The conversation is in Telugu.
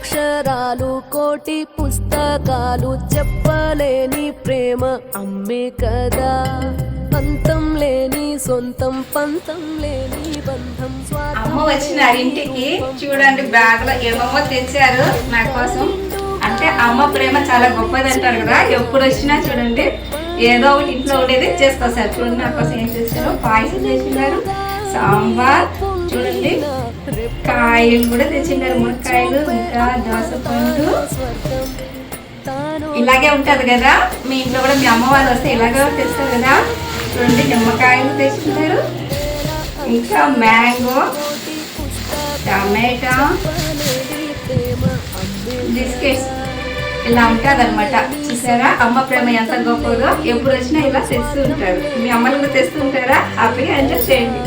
అక్షరాలు కోటి పుస్తకాలు చెప్పలేని ప్రేమ అమ్మే కదా. పంతం లేని సొంతం పంతం లేని బంధం అమ్మ వచ్చినారు ఇంటికి. చూడండి బ్యాగ్ లో ఏమేమో తెచ్చారు నా కోసం. అంటే అమ్మ ప్రేమ చాలా గొప్పది అంటారు కదా. ఎప్పుడు వచ్చినా చూడండి ఏదో ఒకటి ఇంట్లో ఉండేది చేసుకొస్తారు. చూడండి నా కోసం ఏం చేశారు, పాయసం చేసినారు, సాంబార్, చూడండి కాయలు కూడా తెచ్చినారు, మునక్కాయలు, ఇంకా దోసపండు. ఇలాగే ఉంటది కదా మీ ఇంట్లో కూడా. మీ అమ్మ వాళ్ళు వస్తే ఇలాగే తెస్తారు కదా. చూడండి నిమ్మకాయలు తెచ్చినారు, ఇంకా మ్యాంగో, టమాటా, బిస్కెట్స్. ఇలా ఉంటుంది అనమాట. చూసారా అమ్మ ప్రేమ ఎంత గొప్పదో. ఎప్పుడు వచ్చినా ఇలా తెస్తూ ఉంటారు. మీ అమ్మలు కూడా తెస్తూ ఉంటారా? హ్యాపీగా ఎంజాయ్ చేయండి.